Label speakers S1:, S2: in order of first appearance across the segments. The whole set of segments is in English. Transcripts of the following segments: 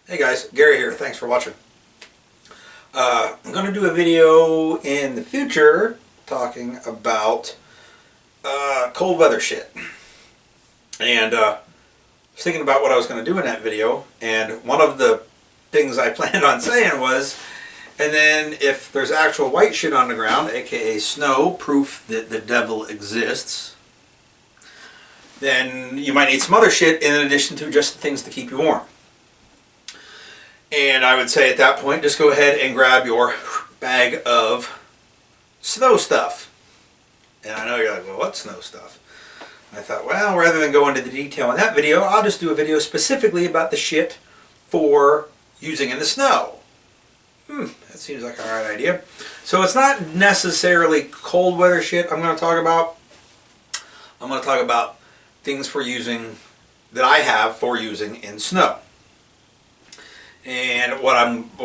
S1: Hey guys, Gary here. Thanks for watching. I'm going to do a video in the future talking about cold weather shit. And I was thinking about what I was going to do in that video, and one of the things I planned on saying was, and then if there's actual white shit on the ground, aka snow, proof that the devil exists, then you might need some other shit in addition to just the things to keep you warm. And I would say at that point, just go ahead and grab your bag of snow stuff. And I know you're like, well, what snow stuff? I thought, well, rather than go into the detail in that video, I'll just do a video specifically about the shit for using in the snow. That seems like an alright idea. So it's not necessarily cold weather shit I'm going to talk about. I'm going to talk about things for using, that I have for using in snow. And what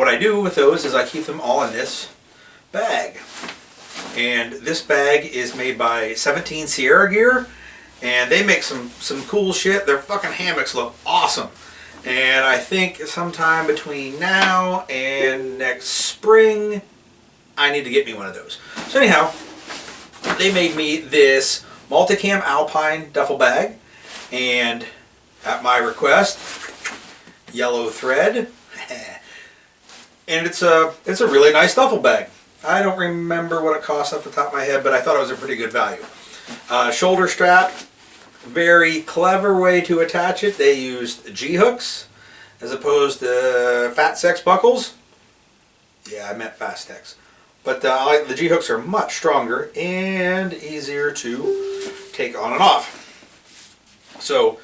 S1: I do with those is I keep them all in this bag. And this bag is made by 17 Sierra Gear, and they make some cool shit. Their fucking hammocks look awesome. And I think sometime between now and next spring, I need to get me one of those. So anyhow, they made me this Multicam Alpine duffel bag, and at my request, yellow thread. And it's a really nice duffel bag. I don't remember what it costs off the top of my head, but I thought it was a pretty good value. Shoulder strap, very clever way to attach it. They used G-hooks as opposed to fat sex buckles. Yeah, I meant Fastex. But the G-hooks are much stronger and easier to take on and off. So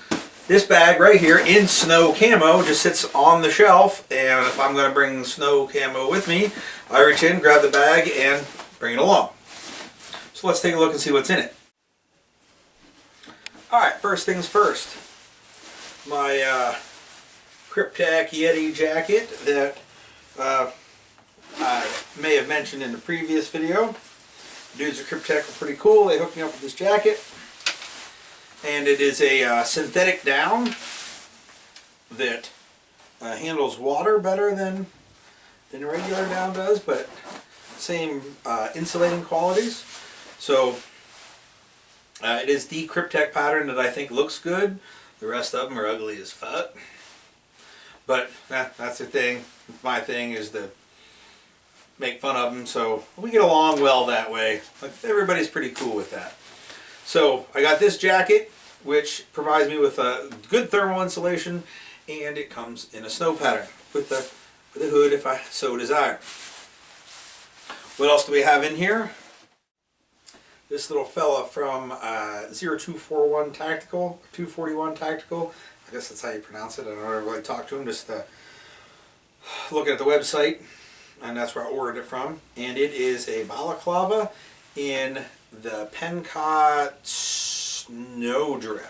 S1: this bag right here in snow camo just sits on the shelf, and if I'm going to bring snow camo with me, I reach in, grab the bag, and bring it along. So let's take a look and see what's in it. Alright, first things first. My Cryptek Yeti Jacket that I may have mentioned in the previous video. Dudes at Cryptek are pretty cool. They hooked me up with this jacket. And it is a synthetic down that handles water better than a regular down does, but same insulating qualities. So it is the Cryptek pattern that I think looks good. The rest of them are ugly as fuck. But that's the thing. My thing is to make fun of them, so we get along well that way. Like, everybody's pretty cool with that. So I got this jacket, which provides me with a good thermal insulation, and it comes in a snow pattern with the hood if I so desire. What else do we have in here? This little fella from 0241 Tactical, 241 Tactical. I guess that's how you pronounce it. I don't really talk to him, just looking at the website, and that's where I ordered it from. And it is a balaclava in the Pencott Snowdrift.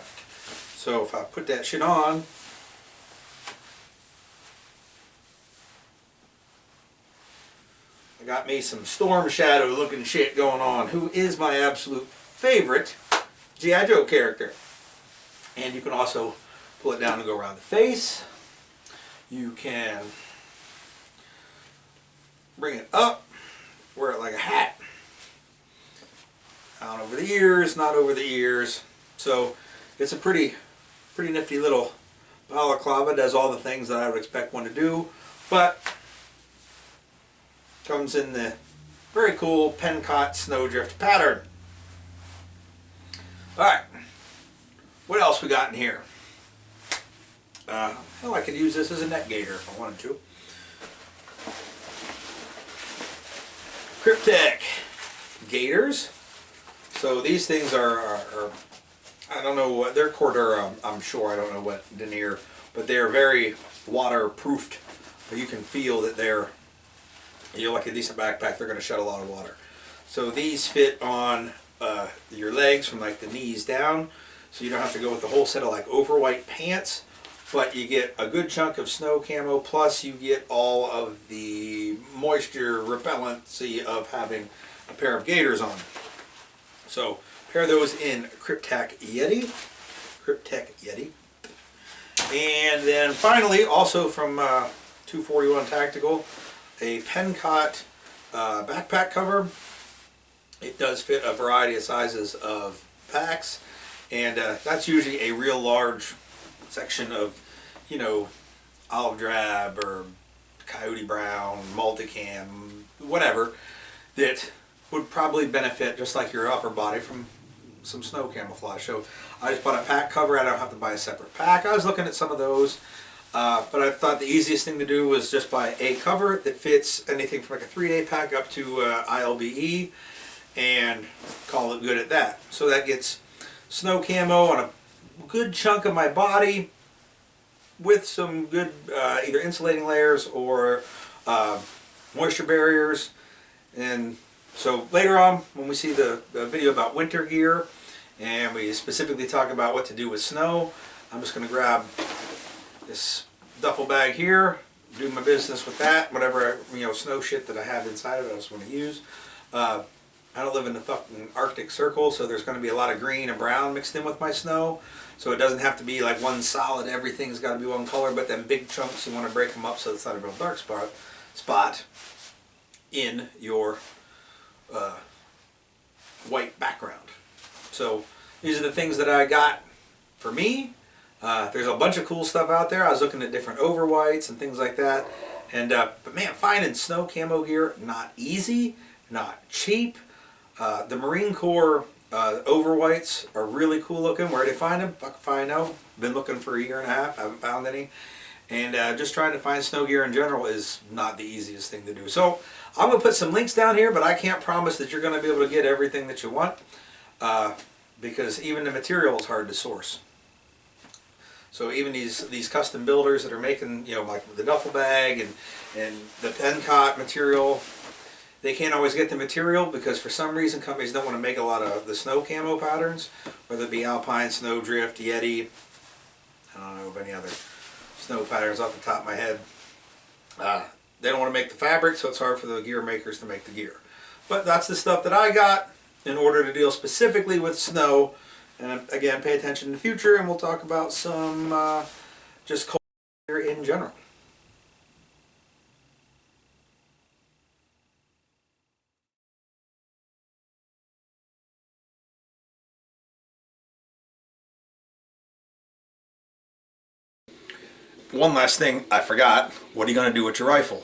S1: So if I put that shit on, I got me some Storm Shadow looking shit going on, who is my absolute favorite G.I. Joe character. And you can also pull it down and go around the face. You can bring it up, wear it like a hat. Down over the ears, not over the ears. So it's a pretty nifty little balaclava. Does all the things that I would expect one to do, but comes in the very cool Pencott Snowdrift pattern. Alright, what else we got in here? Hell, I could use this as a neck gaiter if I wanted to. Cryptek gaiters. So these things are I don't know what they're quarter. I'm sure, I don't know what denier, but they're very waterproofed. You can feel that you're like a decent backpack. They're going to shed a lot of water. So these fit on your legs from like the knees down, so you don't have to go with the whole set of like over white pants. But you get a good chunk of snow camo, plus you get all of the moisture repellency of having a pair of gaiters on. So Pair those in Cryptek Yeti. Cryptek Yeti. And then finally, also from 241 Tactical, a Pencott backpack cover. It does fit a variety of sizes of packs, and that's usually a real large section of, you know, olive drab or coyote brown, multicam, whatever, that would probably benefit just like your upper body from some snow camouflage. So I just bought a pack cover. I don't have to buy a separate pack. I was looking at some of those, but I thought the easiest thing to do was just buy a cover that fits anything from like a 3-day pack up to ILBE, and call it good at that. So that gets snow camo on a good chunk of my body with some good either insulating layers or moisture barriers. And so later on, when we see the video about winter gear and we specifically talk about what to do with snow, I'm just going to grab this duffel bag here, do my business with that, whatever, you know, snow shit that I have inside of it I just want to use. I don't live in the fucking Arctic Circle, so there's going to be a lot of green and brown mixed in with my snow. So it doesn't have to be like one solid, everything's got to be one color, but then big chunks, you want to break them up so it's not a real dark spot in your white background. So these are the things that I got for me. There's a bunch of cool stuff out there. I was looking at different over whites and things like that. And but man, finding snow camo gear, not easy, not cheap. The Marine Corps over whites are really cool looking. Where do you find them? Fuck if I know. Been looking for a year and a half. Haven't found any. And just trying to find snow gear in general is not the easiest thing to do. So I'm going to put some links down here, but I can't promise that you're going to be able to get everything that you want, because even the material is hard to source. So even these custom builders that are making, you know, like the duffel bag and the Pencott material, they can't always get the material because for some reason companies don't want to make a lot of the snow camo patterns, whether it be Alpine, Snowdrift, Yeti, I don't know of any other snow patterns off the top of my head. They don't want to make the fabric, so it's hard for the gear makers to make the gear. But that's the stuff that I got in order to deal specifically with snow. And again, pay attention in the future, and we'll talk about some just cold gear in general. One last thing I forgot. What are you going to do with your rifle?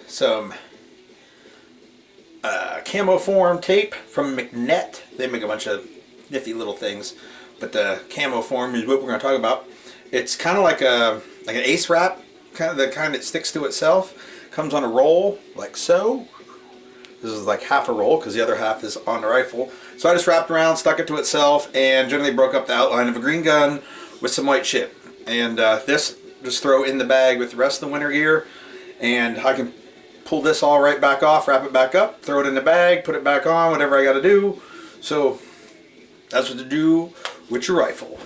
S1: Some Camo Form tape from McNett. They make a bunch of nifty little things, but the Camo Form is what we're going to talk about. It's kind of like an ace wrap, kind of the kind that sticks to itself. Comes on a roll like so. This is like half a roll because the other half is on the rifle. So I just wrapped around, stuck it to itself, and generally broke up the outline of a green gun with some white chip. And this just throw in the bag with the rest of the winter gear, and I can pull this all right back off, wrap it back up, throw it in the bag, put it back on, whatever I got to do. So that's what to do with your rifle.